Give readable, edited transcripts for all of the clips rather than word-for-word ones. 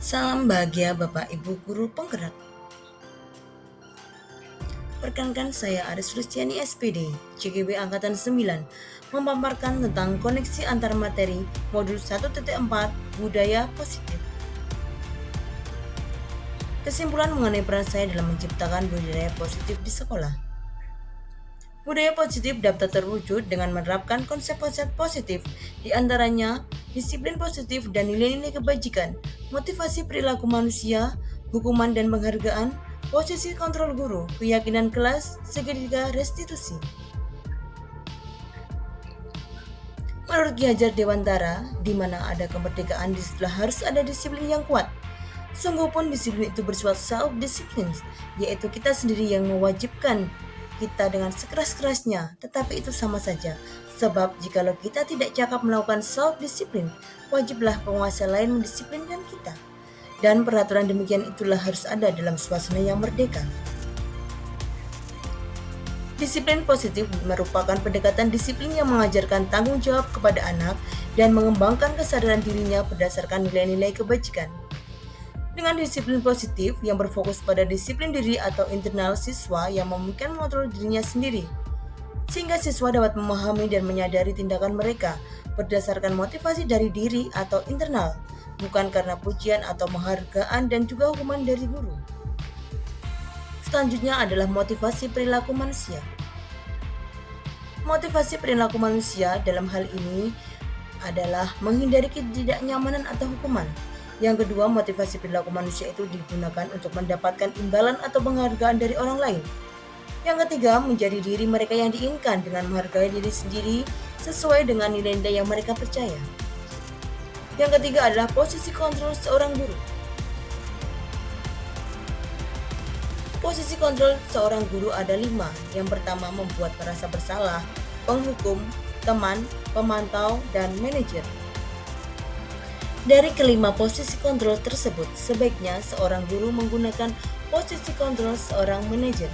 Salam bahagia Bapak Ibu Guru Penggerak. Perkenalkan saya Aris Luciani SPD, CGB Angkatan 9, memaparkan tentang koneksi antar materi modul 1.4 Budaya Positif. Kesimpulan mengenai peran saya dalam menciptakan budaya positif di sekolah. Budaya positif dapat terwujud dengan menerapkan konsep-konsep positif, di antaranya disiplin positif dan nilai-nilai kebajikan, motivasi perilaku manusia, hukuman dan penghargaan, posisi kontrol guru, keyakinan kelas, segitiga restitusi. Menurut Ki Hajar Dewantara, di mana ada kemerdekaan di setelah harus ada disiplin yang kuat. Sungguh pun disiplin itu bersifat self-discipline, yaitu kita sendiri yang mewajibkan kita dengan sekeras-kerasnya, tetapi itu sama saja. Sebab jikalau kita tidak cakap melakukan self-discipline, wajiblah penguasa lain mendisiplinkan kita. Dan peraturan demikian itulah harus ada dalam suasana yang merdeka. Disiplin positif merupakan pendekatan disiplin yang mengajarkan tanggung jawab kepada anak dan mengembangkan kesadaran dirinya berdasarkan nilai-nilai kebajikan. Dengan disiplin positif yang berfokus pada disiplin diri atau internal siswa yang memungkinkan mengontrol dirinya sendiri, sehingga siswa dapat memahami dan menyadari tindakan mereka berdasarkan motivasi dari diri atau internal, bukan karena pujian atau penghargaan dan juga hukuman dari guru. Selanjutnya adalah motivasi perilaku manusia. Motivasi perilaku manusia dalam hal ini adalah menghindari ketidaknyamanan atau hukuman. Yang kedua, motivasi perilaku manusia itu digunakan untuk mendapatkan imbalan atau penghargaan dari orang lain. Yang ketiga, menjadi diri mereka yang diinginkan dengan menghargai diri sendiri sesuai dengan nilai-nilai yang mereka percaya. Yang ketiga adalah posisi kontrol seorang guru. Posisi kontrol seorang guru ada 5. Yang pertama, membuat merasa bersalah, penghukum, teman, pemantau, dan manajer. Dari kelima posisi kontrol tersebut, sebaiknya seorang guru menggunakan posisi kontrol seorang manajer.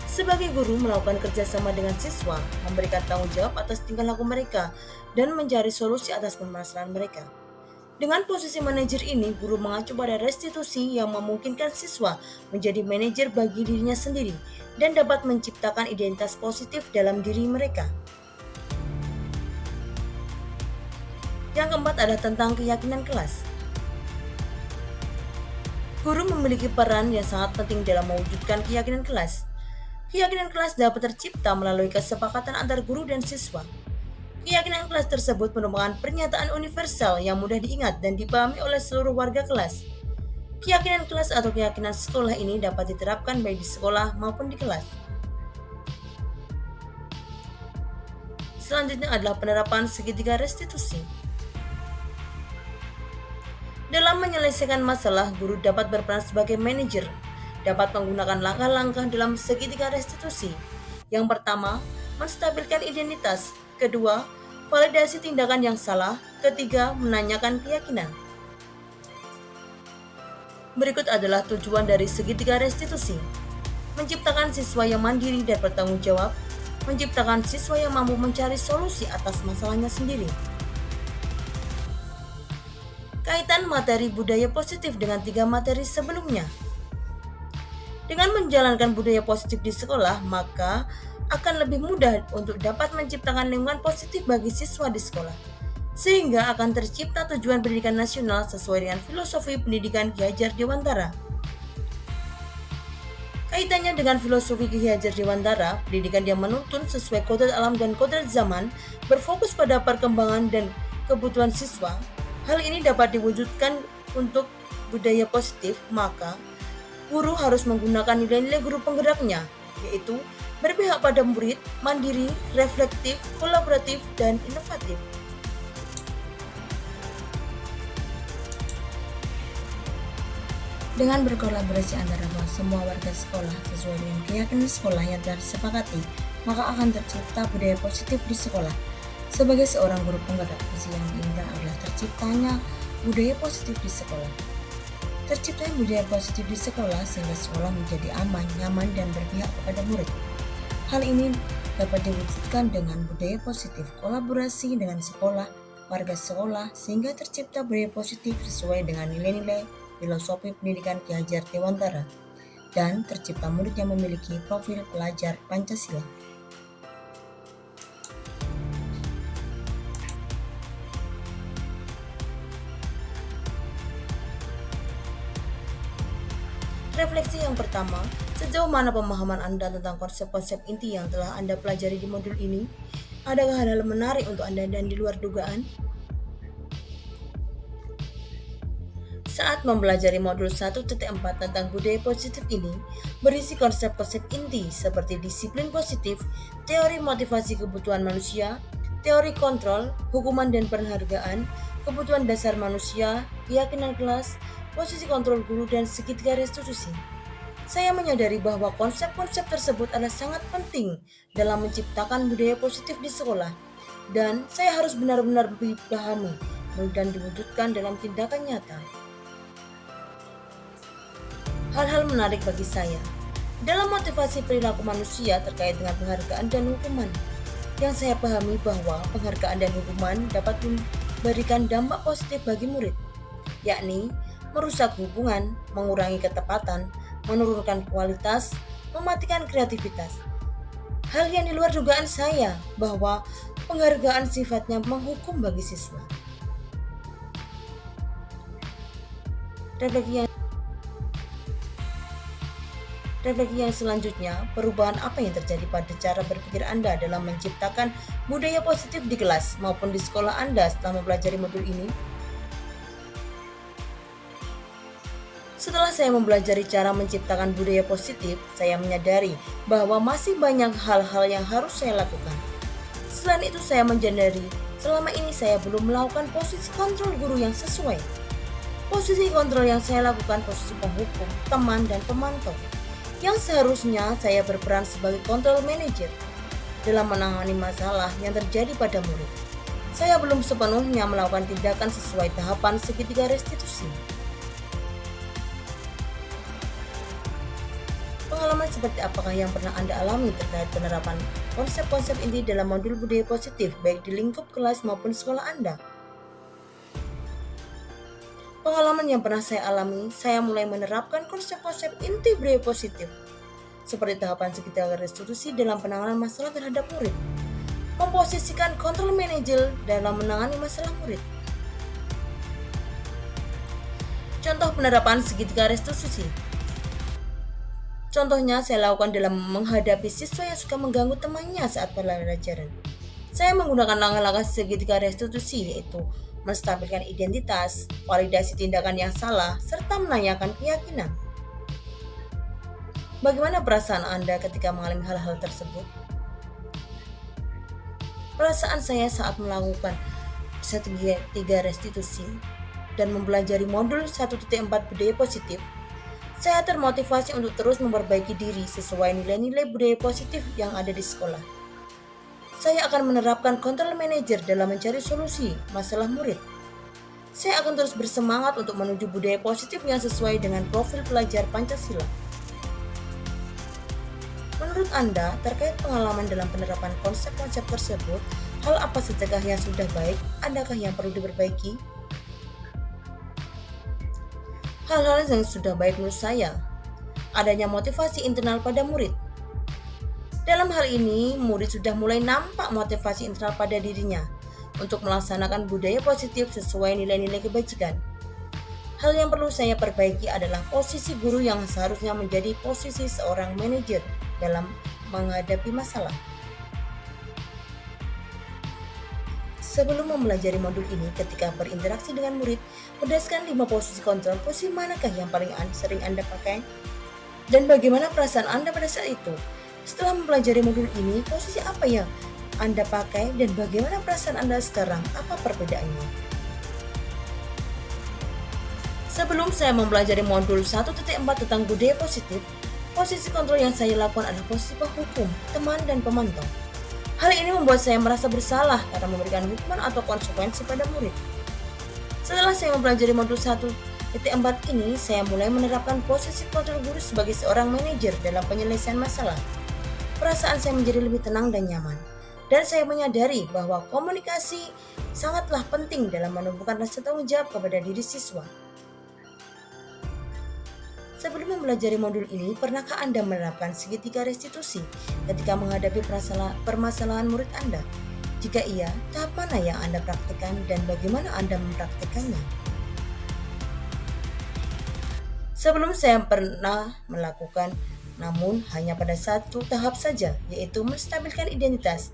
Sebagai guru melakukan kerjasama dengan siswa, memberikan tanggung jawab atas tingkah laku mereka, dan mencari solusi atas permasalahan mereka. Dengan posisi manajer ini, guru mengacu pada restitusi yang memungkinkan siswa menjadi manajer bagi dirinya sendiri dan dapat menciptakan identitas positif dalam diri mereka. Yang keempat adalah tentang keyakinan kelas. Guru memiliki peran yang sangat penting dalam mewujudkan keyakinan kelas. Keyakinan kelas dapat tercipta melalui kesepakatan antar guru dan siswa. Keyakinan kelas tersebut merupakan pernyataan universal yang mudah diingat dan dipahami oleh seluruh warga kelas. Keyakinan kelas atau keyakinan sekolah ini dapat diterapkan baik di sekolah maupun di kelas. Selanjutnya adalah penerapan segitiga restitusi. Dalam menyelesaikan masalah, guru dapat berperan sebagai manajer, dapat menggunakan langkah-langkah dalam segitiga restitusi. Yang pertama, menstabilkan identitas. Kedua, validasi tindakan yang salah. Ketiga, menanyakan keyakinan. Berikut adalah tujuan dari segitiga restitusi. Menciptakan siswa yang mandiri dan bertanggung jawab, menciptakan siswa yang mampu mencari solusi atas masalahnya sendiri. Kaitan materi budaya positif dengan 3 materi sebelumnya. Dengan menjalankan budaya positif di sekolah, maka akan lebih mudah untuk dapat menciptakan lingkungan positif bagi siswa di sekolah, sehingga akan tercipta tujuan pendidikan nasional sesuai dengan filosofi pendidikan Ki Hajar Dewantara. Kaitannya dengan filosofi Ki Hajar Dewantara, pendidikan yang menuntun sesuai kodrat alam dan kodrat zaman, berfokus pada perkembangan dan kebutuhan siswa. Hal ini dapat diwujudkan untuk budaya positif, maka guru harus menggunakan nilai-nilai guru penggeraknya, yaitu berpihak pada murid, mandiri, reflektif, kolaboratif, dan inovatif. Dengan berkolaborasi antara semua warga sekolah sesuai dengan keyakinan sekolah yang telah disepakati, maka akan tercipta budaya positif di sekolah. Sebagai seorang guru penggerak, visi yang diinginkan adalah terciptanya budaya positif di sekolah. Terciptanya budaya positif di sekolah sehingga sekolah menjadi aman, nyaman, dan berpihak kepada murid. Hal ini dapat diwujudkan dengan budaya positif, kolaborasi dengan sekolah, warga sekolah, sehingga tercipta budaya positif sesuai dengan nilai-nilai Filosofi Pendidikan Ki Hajar Dewantara, dan tercipta murid yang memiliki profil pelajar Pancasila. Refleksi yang pertama, sejauh mana pemahaman Anda tentang konsep-konsep inti yang telah Anda pelajari di modul ini? Adakah hal-hal menarik untuk Anda dan di luar dugaan? Saat mempelajari modul 1.4 tentang budaya positif ini, berisi konsep-konsep inti seperti disiplin positif, teori motivasi kebutuhan manusia, teori kontrol, hukuman dan penghargaan, kebutuhan dasar manusia, keyakinan kelas, posisi kontrol guru, dan segitiga restitusi. Saya menyadari bahwa konsep-konsep tersebut adalah sangat penting dalam menciptakan budaya positif di sekolah, dan saya harus benar-benar dipahami dan diwujudkan dalam tindakan nyata. Hal-hal menarik bagi saya dalam motivasi perilaku manusia terkait dengan penghargaan dan hukuman. Yang saya pahami bahwa penghargaan dan hukuman dapat memberikan dampak positif bagi murid, yakni merusak hubungan, mengurangi ketepatan, menurunkan kualitas, mematikan kreativitas. Hal yang di luar dugaan saya bahwa penghargaan sifatnya menghukum bagi siswa. Refleksi yang selanjutnya, perubahan apa yang terjadi pada cara berpikir Anda dalam menciptakan budaya positif di kelas maupun di sekolah Anda setelah mempelajari modul ini? Setelah saya mempelajari cara menciptakan budaya positif, saya menyadari bahwa masih banyak hal-hal yang harus saya lakukan. Selain itu, saya menyadari selama ini saya belum melakukan posisi kontrol guru yang sesuai. Posisi kontrol yang saya lakukan posisi penghukum, teman, dan pemantau, yang seharusnya saya berperan sebagai control manager dalam menangani masalah yang terjadi pada murid. Saya belum sepenuhnya melakukan tindakan sesuai tahapan segitiga restitusi. Pengalaman seperti apakah yang pernah Anda alami terkait penerapan konsep-konsep inti dalam modul budaya positif baik di lingkup kelas maupun sekolah Anda? Pengalaman yang pernah saya alami, saya mulai menerapkan konsep-konsep inti budaya positif, seperti tahapan segitiga restitusi dalam penanganan masalah terhadap murid, memposisikan control manager dalam menangani masalah murid. Contoh penerapan segitiga restitusi. Contohnya saya lakukan dalam menghadapi siswa yang suka mengganggu temannya saat pelajaran. Saya menggunakan langkah-langkah segitiga restitusi, yaitu menstabilkan identitas, validasi tindakan yang salah, serta menanyakan keyakinan. Bagaimana perasaan Anda ketika mengalami hal-hal tersebut? Perasaan saya saat melakukan segitiga restitusi dan mempelajari modul 1.4 budaya positif, saya termotivasi untuk terus memperbaiki diri sesuai nilai-nilai budaya positif yang ada di sekolah. Saya akan menerapkan control manager dalam mencari solusi masalah murid. Saya akan terus bersemangat untuk menuju budaya positif yang sesuai dengan profil pelajar Pancasila. Menurut Anda, terkait pengalaman dalam penerapan konsep-konsep tersebut, hal apa saja yang sudah baik, adakah yang perlu diperbaiki? Hal-hal yang sudah baik menurut saya, adanya motivasi internal pada murid. Dalam hal ini, murid sudah mulai nampak motivasi internal pada dirinya untuk melaksanakan budaya positif sesuai nilai-nilai kebajikan. Hal yang perlu saya perbaiki adalah posisi guru yang seharusnya menjadi posisi seorang manajer dalam menghadapi masalah. Sebelum mempelajari modul ini, ketika berinteraksi dengan murid, berdasarkan 5 posisi kontrol, posisi manakah yang paling sering Anda pakai? Dan bagaimana perasaan Anda pada saat itu? Setelah mempelajari modul ini, posisi apa yang Anda pakai dan bagaimana perasaan Anda sekarang? Apa perbedaannya? Sebelum saya mempelajari modul 1.4 tentang budaya positif, posisi kontrol yang saya lakukan adalah posisi penghukum, teman, dan pemantau. Hal ini membuat saya merasa bersalah karena memberikan hukuman atau konsekuensi pada murid. Setelah saya mempelajari modul 1.4 ini, saya mulai menerapkan posisi kontrol guru sebagai seorang manajer dalam penyelesaian masalah. Perasaan saya menjadi lebih tenang dan nyaman, dan saya menyadari bahwa komunikasi sangatlah penting dalam menumbuhkan rasa tanggung jawab kepada diri siswa. Sebelum mempelajari modul ini, pernahkah Anda menerapkan segitiga restitusi ketika menghadapi permasalahan murid Anda? Jika iya, tahap mana yang Anda praktikkan dan bagaimana Anda mempraktikkannya? Sebelum saya pernah melakukan, namun hanya pada satu tahap saja, yaitu menstabilkan identitas.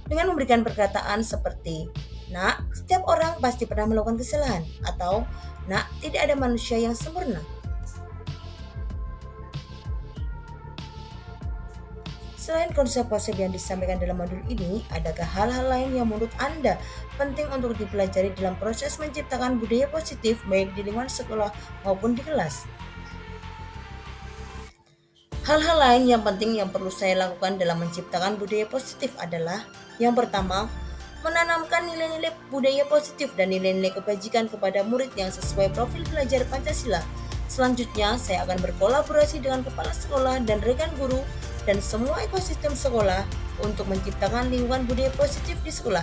Dengan memberikan perkataan seperti, "Nak, setiap orang pasti pernah melakukan kesalahan," atau "Nak, tidak ada manusia yang sempurna." Selain konsep-konsep yang disampaikan dalam modul ini, adakah hal-hal lain yang menurut Anda penting untuk dipelajari dalam proses menciptakan budaya positif baik di lingkungan sekolah maupun di kelas? Hal-hal lain yang penting yang perlu saya lakukan dalam menciptakan budaya positif adalah yang pertama, menanamkan nilai-nilai budaya positif dan nilai-nilai kebajikan kepada murid yang sesuai profil belajar Pancasila. Selanjutnya, saya akan berkolaborasi dengan kepala sekolah dan rekan guru dan semua ekosistem sekolah untuk menciptakan lingkungan budaya positif di sekolah.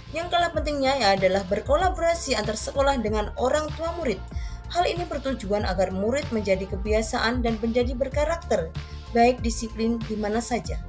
Yang kalah pentingnya adalah berkolaborasi antar sekolah dengan orang tua murid. Hal ini bertujuan agar murid menjadi kebiasaan dan menjadi berkarakter, baik disiplin di mana saja.